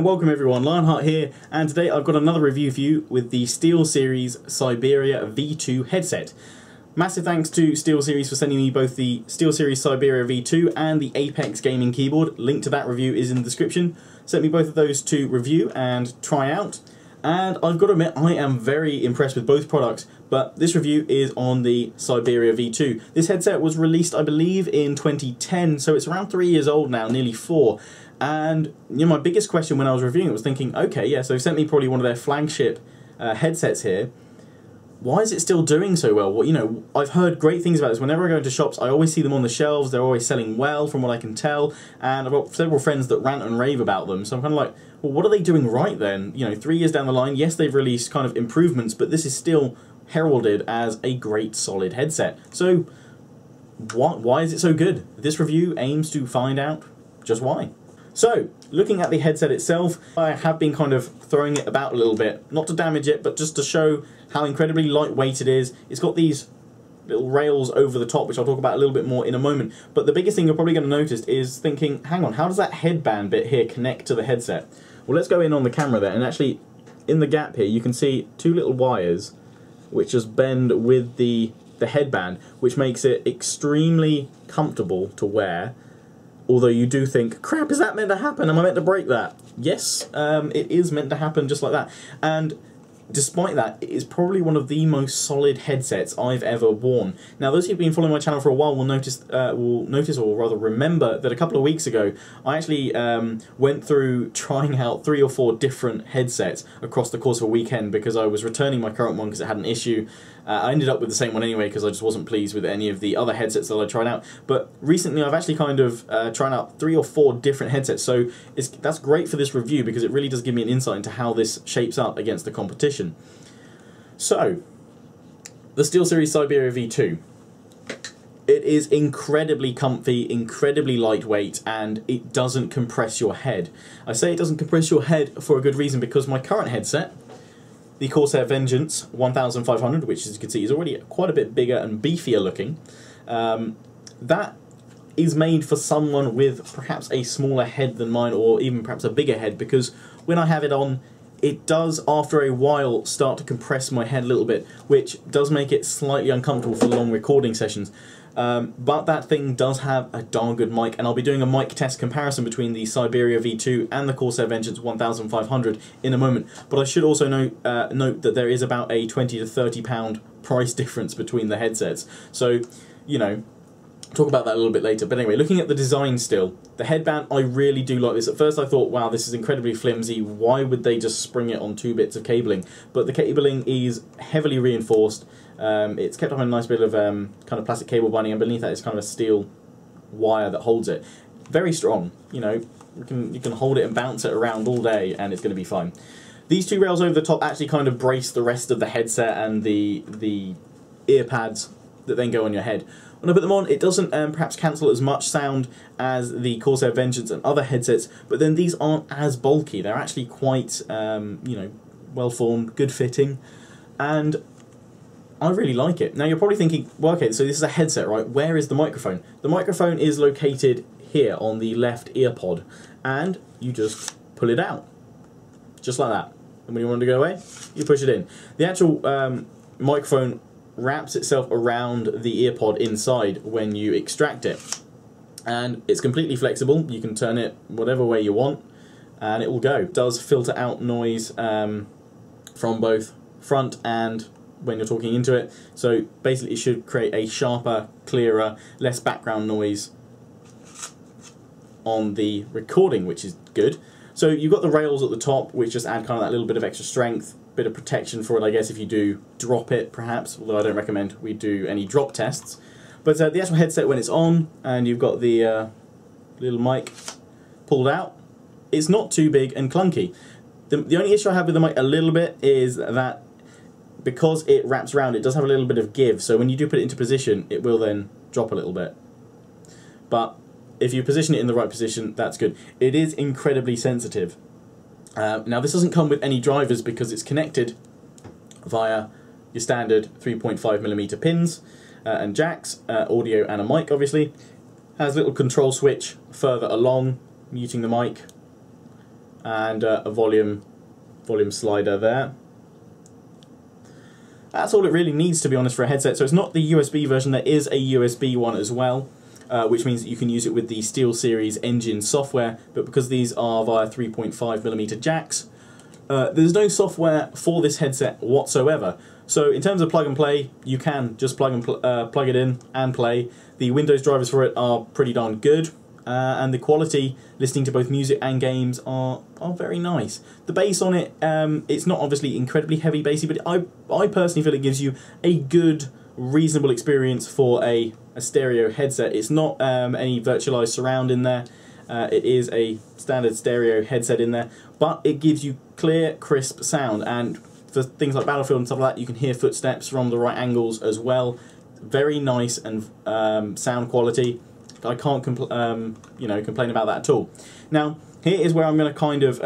And welcome everyone, Lionheart here, and today I've got another review for you with the Steelseries Siberia V2 headset. Massive thanks to Steelseries for sending me both the Steelseries Siberia V2 and the Apex gaming keyboard. Link to that review is in the description. Sent me both of those to review and try out. And I've got to admit, I am very impressed with both products, but this review is on the Siberia V2. This headset was released, I believe, in 2010, so it's around 3 years old now, nearly 4. And you know, my biggest question when I was reviewing it was thinking, okay, yeah, so they've sent me probably one of their flagship headsets here. Why is it still doing so well? Well, you know, I've heard great things about this. Whenever I go into shops, I always see them on the shelves. They're always selling well, from what I can tell. And I've got several friends that rant and rave about them. So I'm kind of like, well, what are they doing right then? You know, 3 years down the line, yes, they've released kind of improvements, but this is still heralded as a great, solid headset. So why is it so good? This review aims to find out just why. So, looking at the headset itself, I have been kind of throwing it about a little bit, not to damage it, but just to show how incredibly lightweight it is. It's got these little rails over the top, which I'll talk about a little bit more in a moment. But the biggest thing you're probably going to notice is thinking, hang on, how does that headband bit here connect to the headset? Well, let's go in on the camera there, and actually, in the gap here, you can see two little wires, which just bend with the headband, which makes it extremely comfortable to wear. Although you do think, crap, is that meant to happen? Am I meant to break that? Yes, it is meant to happen just like that. And despite that, it is probably one of the most solid headsets I've ever worn. Now, those who've been following my channel for a while will notice, or rather remember, that a couple of weeks ago, I actually went through trying out 3 or 4 different headsets across the course of a weekend because I was returning my current one because it had an issue. I ended up with the same one anyway because I just wasn't pleased with any of the other headsets that I tried out. But recently I've actually kind of tried out 3 or 4 different headsets, so that's great for this review because it really does give me an insight into how this shapes up against the competition. So, the Steelseries Siberia V2. It is incredibly comfy, incredibly lightweight, and it doesn't compress your head. I say it doesn't compress your head for a good reason because my current headset, the Corsair Vengeance 1500, which as you can see is already quite a bit bigger and beefier looking, that is made for someone with perhaps a smaller head than mine, or even perhaps a bigger head, because when I have it on, it does after a while start to compress my head a little bit, which does make it slightly uncomfortable for long recording sessions. But that thing does have a darn good mic, and I'll be doing a mic test comparison between the Siberia V2 and the Corsair Vengeance 1500 in a moment. But I should also note that there is about a £20 to £30 price difference between the headsets. So, you know, talk about that a little bit later. But anyway, looking at the design still, the headband, I really do like this. At first I thought, wow, this is incredibly flimsy. Why would they just spring it on 2 bits of cabling? But the cabling is heavily reinforced. It's kept on a nice bit of kind of plastic cable binding, and beneath that is kind of a steel wire that holds it. Very strong. You know, you can hold it and bounce it around all day, and it's going to be fine. These 2 rails over the top actually kind of brace the rest of the headset and the ear pads that then go on your head. When I put them on, it doesn't perhaps cancel as much sound as the Corsair Vengeance and other headsets, but then these aren't as bulky. They're actually quite, you know, well-formed, good-fitting, and I really like it. Now, you're probably thinking, well, okay, so this is a headset, right? Where is the microphone? The microphone is located here on the left ear pod, and you just pull it out, just like that. And when you want it to go away, you push it in. The actual microphone wraps itself around the ear pod inside when you extract it, and it's completely flexible. You can turn it whatever way you want and it will go. It does filter out noise from both front and when you're talking into it, so basically it should create a sharper, clearer, less background noise on the recording, which is good. So you've got the rails at the top, which just add kind of that little bit of extra strength, bit of protection for it, I guess, if you do drop it, perhaps, although I don't recommend we do any drop tests. But the actual headset, when it's on, and you've got the little mic pulled out, it's not too big and clunky. The only issue I have with the mic a little bit is that because it wraps around, it does have a little bit of give, so when you do put it into position, it will then drop a little bit. But if you position it in the right position, that's good. It is incredibly sensitive. Now, this doesn't come with any drivers because it's connected via your standard 3.5mm pins and jacks, audio and a mic, obviously. Has a little control switch further along, muting the mic, and a volume slider there. That's all it really needs, to be honest, for a headset. So it's not the USB version. There is a USB one as well, which means that you can use it with the SteelSeries engine software, but because these are via 3.5mm jacks, there's no software for this headset whatsoever. So in terms of plug and play, you can just plug it in and play. The Windows drivers for it are pretty darn good, and the quality, listening to both music and games, are very nice. The bass on it, it's not obviously incredibly heavy bassy, but I personally feel it gives you a good, reasonable experience for a stereo headset. It's not any virtualized surround in there. It is a standard stereo headset in there, but it gives you clear, crisp sound, and for things like Battlefield and stuff like that, you can hear footsteps from the right angles as well. Very nice and sound quality. I can't complain about that at all. Now, here is where I'm going to kind of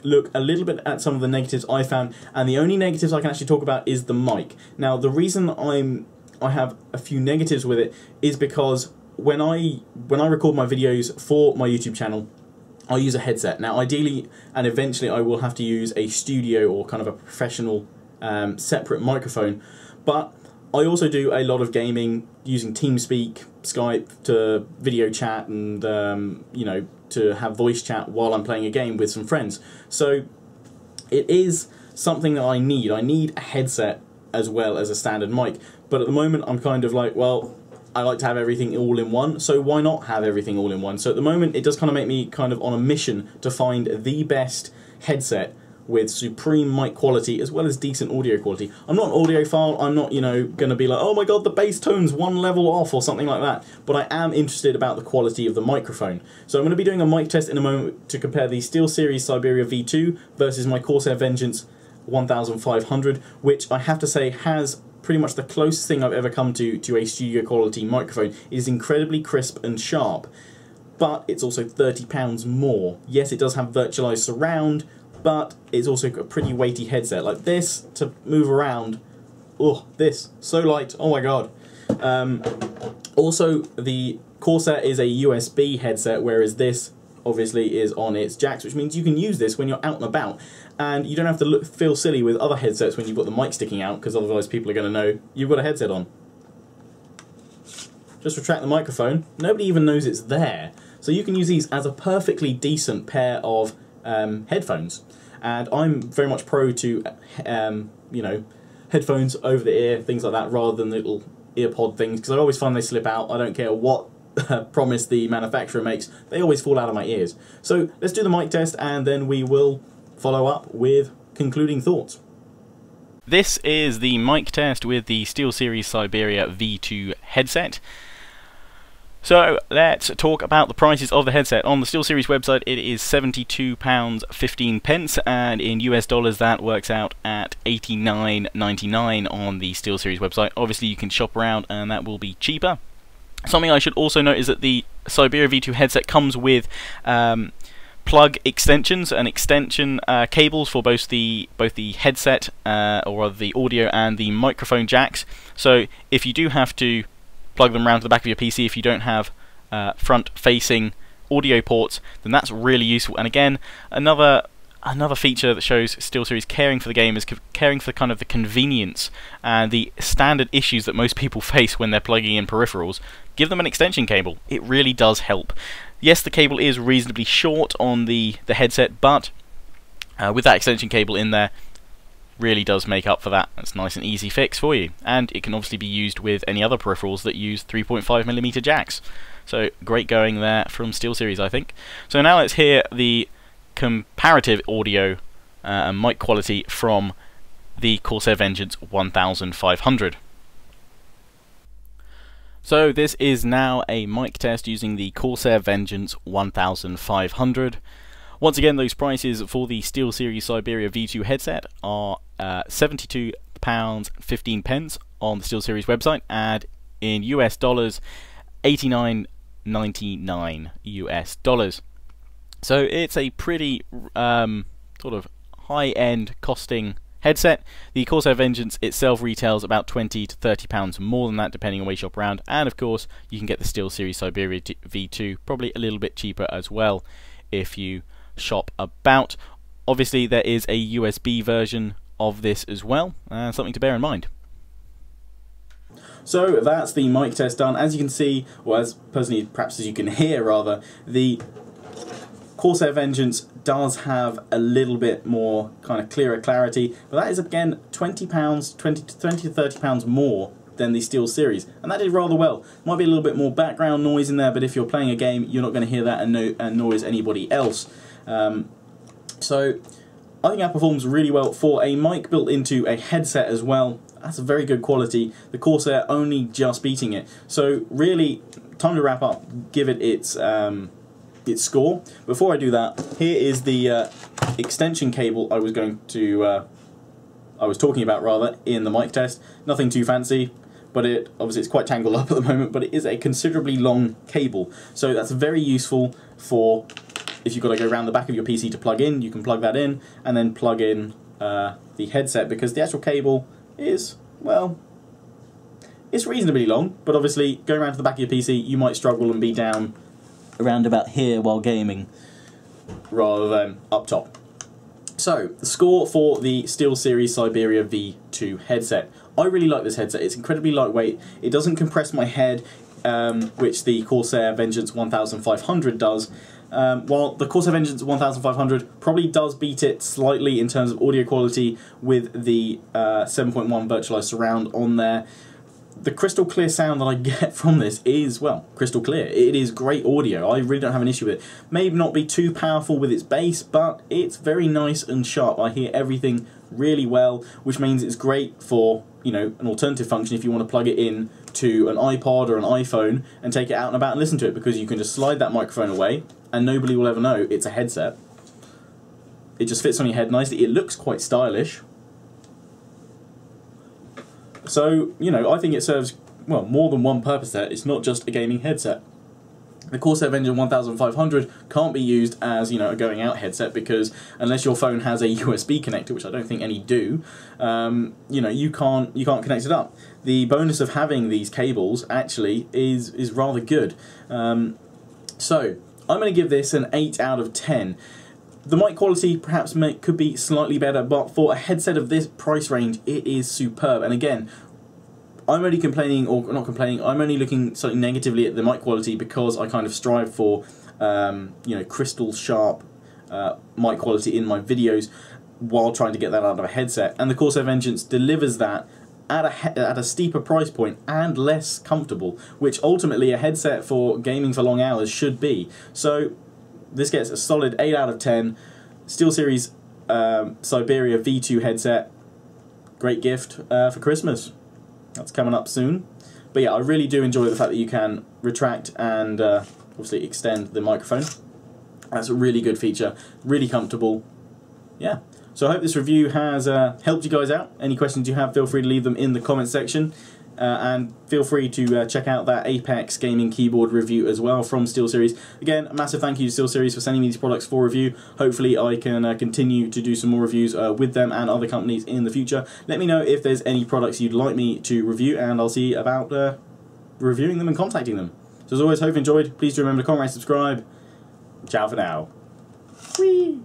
look a little bit at some of the negatives I found, and the only negatives I can actually talk about is the mic. Now, the reason I have a few negatives with it is because when I record my videos for my YouTube channel, I use a headset. Now, ideally and eventually I will have to use a studio or kind of a professional separate microphone, but I also do a lot of gaming using TeamSpeak, Skype to video chat, and to have voice chat while I'm playing a game with some friends. So it is something that I need. I need a headset as well as a standard mic, but at the moment I'm kind of like, well, I like to have everything all in one, so why not have everything all in one? So at the moment it does kind of make me kind of on a mission to find the best headset with supreme mic quality as well as decent audio quality. I'm not an audiophile, I'm not, going to be like, oh my god, the bass tone's one level off or something like that, but I am interested about the quality of the microphone. So I'm going to be doing a mic test in a moment to compare the SteelSeries Siberia V2 versus my Corsair Vengeance 1500, which I have to say has pretty much the closest thing I've ever come to a studio quality microphone. It is incredibly crisp and sharp, but it's also £30 more. Yes, it does have virtualized surround, but it's also a pretty weighty headset. Like this, to move around, oh, this, so light, oh my god. Also, the Corsair is a USB headset, whereas this obviously is on its jacks, which means you can use this when you're out and about, and you don't have to feel silly with other headsets when you've got the mic sticking out, because otherwise people are going to know you've got a headset on. Just retract the microphone, nobody even knows it's there, so you can use these as a perfectly decent pair of headphones. And I'm very much pro to headphones over the ear, things like that, rather than little earpod things, because I always find they slip out. I don't care what promise the manufacturer makes, they always fall out of my ears. So let's do the mic test, and then we will follow up with concluding thoughts. This is the mic test with the SteelSeries Siberia V2 headset. So let's talk about the prices of the headset. On the SteelSeries website it is £72.15, and in US dollars that works out at $89.99 on the SteelSeries website. Obviously you can shop around and that will be cheaper. Something I should also note is that the Siberia V2 headset comes with plug extensions and extension cables for both the headset or the audio and the microphone jacks. So if you do have to plug them around to the back of your PC, if you don't have front-facing audio ports, then that's really useful. And again, another feature that shows SteelSeries caring for the game is caring for kind of the convenience and the standard issues that most people face when they're plugging in peripherals. Give them an extension cable. It really does help. Yes, the cable is reasonably short on the headset, but with that extension cable in there, really does make up for that. That's a nice and easy fix for you. And it can obviously be used with any other peripherals that use 3.5mm jacks. So great going there from SteelSeries, I think. So now let's hear the comparative audio and mic quality from the Corsair Vengeance 1500. So this is now a mic test using the Corsair Vengeance 1500. Once again, those prices for the SteelSeries Siberia V2 headset are £72.15 on the SteelSeries website, and in US dollars, $89.99 US dollars. So it's a pretty sort of high-end costing headset. The Corsair Vengeance itself retails about £20 to £30 more than that, depending on where you shop around, and of course you can get the SteelSeries Siberia V2 probably a little bit cheaper as well if you shop about. Obviously there is a USB version of this as well, something to bear in mind. So that's the mic test done. As you can see, or as personally, perhaps as you can hear rather, the Corsair Vengeance does have a little bit more kind of clearer clarity, but that is again £20, 20 to £30 more than the SteelSeries, and that did rather well. Might be a little bit more background noise in there, but if you're playing a game, you're not going to hear that and nor is anybody else. So I think that performs really well for a mic built into a headset as well. That's a very good quality. The Corsair only just beating it. So really, time to wrap up. Give it its score. Before I do that, here is the extension cable I was talking about rather in the mic test. Nothing too fancy, but obviously it's quite tangled up at the moment. But it is a considerably long cable, so that's very useful for if you've got to go around the back of your PC to plug in. You can plug that in and then plug in the headset, because the actual cable is, well, it's reasonably long, but obviously going around to the back of your PC you might struggle and be down around about here while gaming rather than up top. So the score for the SteelSeries Siberia V2 headset. I really like this headset. It's incredibly lightweight. It doesn't compress my head, which the Corsair Vengeance 1500 does. While the Corsair Vengeance 1500 probably does beat it slightly in terms of audio quality with the 7.1 virtualized surround on there. The crystal clear sound that I get from this is, well, crystal clear. It is great audio. I really don't have an issue with it. May not be too powerful with its bass, but it's very nice and sharp. I hear everything really well, which means it's great for, you know, an alternative function if you want to plug it in to an iPod or an iPhone and take it out and about and listen to it, because you can just slide that microphone away and nobody will ever know it's a headset. It just fits on your head nicely. It looks quite stylish. So, you know, I think it serves, well, more than one purpose there. It's not just a gaming headset. The Corsair Vengeance 1500 can't be used as, you know, a going out headset, because unless your phone has a USB connector, which I don't think any do, you know, you can't connect it up. The bonus of having these cables actually is rather good. So I'm going to give this an 8 out of 10. The mic quality perhaps could be slightly better, but for a headset of this price range, it is superb. And again, I'm only complaining, or not complaining, I'm only looking slightly negatively at the mic quality because I kind of strive for, you know, crystal sharp mic quality in my videos while trying to get that out of a headset. And the Corsair Vengeance delivers that at a steeper price point and less comfortable, which ultimately a headset for gaming for long hours should be. So this gets a solid 8 out of 10. SteelSeries Siberia V2 headset. Great gift for Christmas. That's coming up soon. But yeah, I really do enjoy the fact that you can retract and obviously extend the microphone. That's a really good feature. Really comfortable. Yeah. So I hope this review has helped you guys out. Any questions you have, feel free to leave them in the comments section. And feel free to check out that Apex gaming keyboard review as well from SteelSeries. Again, a massive thank you to SteelSeries for sending me these products for review. Hopefully I can continue to do some more reviews with them and other companies in the future. Let me know if there's any products you'd like me to review, and I'll see about reviewing them and contacting them. So as always, hope you enjoyed. Please do remember to comment, rate, subscribe. Ciao for now. Whee!